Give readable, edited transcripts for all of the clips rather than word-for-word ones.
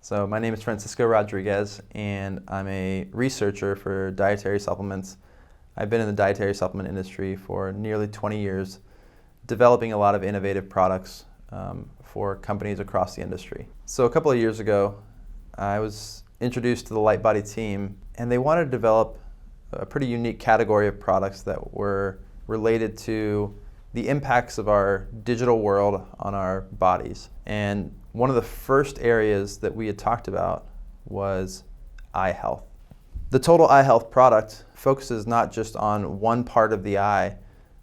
So my name is Francisco Rodriguez, and I'm a researcher for dietary supplements. I've been in the dietary supplement industry for nearly 20 years, developing a lot of innovative products for companies across the industry. So a couple of years ago, I was introduced to the Lightbody team, and they wanted to develop a pretty unique category of products that were related to the impacts of our digital world on our bodies. And one of the first areas that we had talked about was eye health. The total eye health product focuses not just on one part of the eye,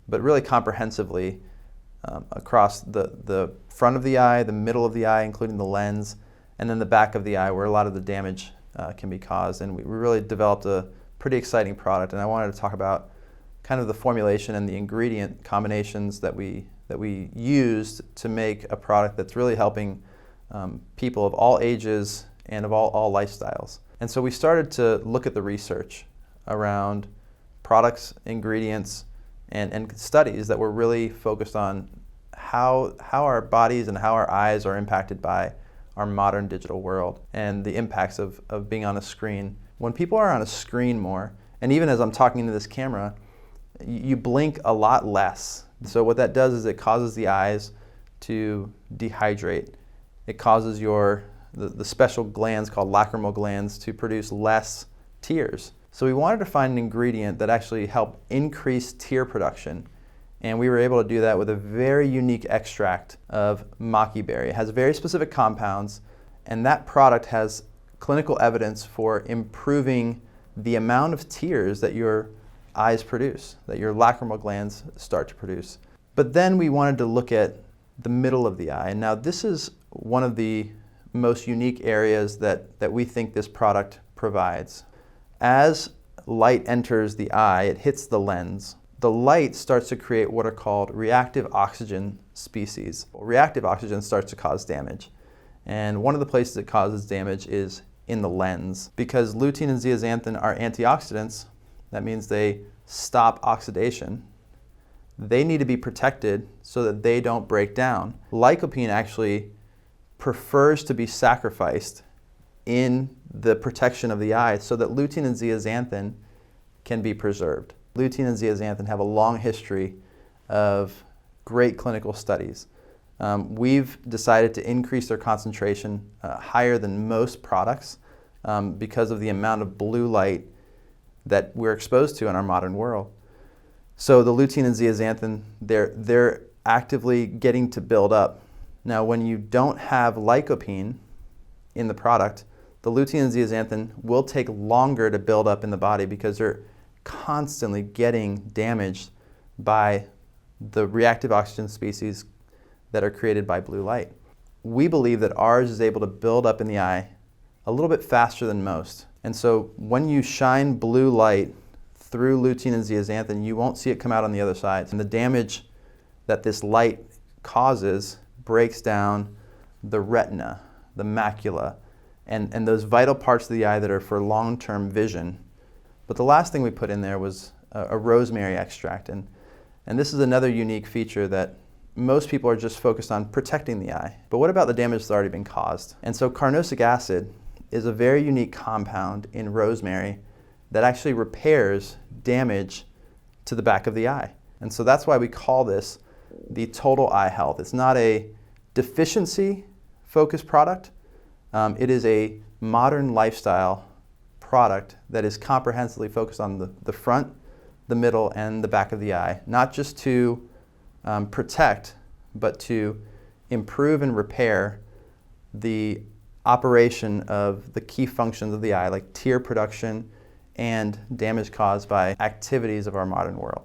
but really comprehensively across the front of the eye, the middle of the eye, including the lens, and then the back of the eye where a lot of the damage can be caused. And we really developed a pretty exciting product, and I wanted to talk about kind of the formulation and the ingredient combinations that we used to make a product that's really helping people of all ages and of all lifestyles. And so we started to look at the research around products, ingredients, and studies that were really focused on how our bodies and how our eyes are impacted by our modern digital world and the impacts of being on a screen. When people are on a screen more, and even as I'm talking into this camera, you blink a lot less. So what that does is it causes the eyes to dehydrate. It causes the special glands called lacrimal glands to produce less tears. So we wanted to find an ingredient that actually helped increase tear production. And we were able to do that with a very unique extract of maki berry. It has very specific compounds, and that product has clinical evidence for improving the amount of tears that your eyes produce, that your lacrimal glands start to produce. But then we wanted to look at the middle of the eye. And now this is one of the most unique areas that we think this product provides. As light enters the eye, it hits the lens. The light starts to create what are called reactive oxygen species. Reactive oxygen starts to cause damage. And one of the places it causes damage is in the lens. Because lutein and zeaxanthin are antioxidants, that means they stop oxidation. They need to be protected so that they don't break down. Lycopene actually prefers to be sacrificed in the protection of the eye so that lutein and zeaxanthin can be preserved. Lutein and zeaxanthin have a long history of great clinical studies. We've decided to increase their concentration higher than most products because of the amount of blue light that we're exposed to in our modern world. So the lutein and zeaxanthin, they're actively getting to build up. Now when you don't have lycopene in the product, the lutein and zeaxanthin will take longer to build up in the body because they're constantly getting damaged by the reactive oxygen species that are created by blue light. We believe that ours is able to build up in the eye a little bit faster than most. And so when you shine blue light through lutein and zeaxanthin, you won't see it come out on the other side. And the damage that this light causes breaks down the retina, the macula, and those vital parts of the eye that are for long-term vision. But the last thing we put in there was a rosemary extract. And this is another unique feature that most people are just focused on protecting the eye. But what about the damage that's already been caused? And so carnosic acid is a very unique compound in rosemary that actually repairs damage to the back of the eye. And so that's why we call this the total eye health. It's not a deficiency-focused product. It is a modern lifestyle product that is comprehensively focused on the front, the middle, and the back of the eye, not just to protect, but to improve and repair the operation of the key functions of the eye, like tear production and damage caused by activities of our modern world.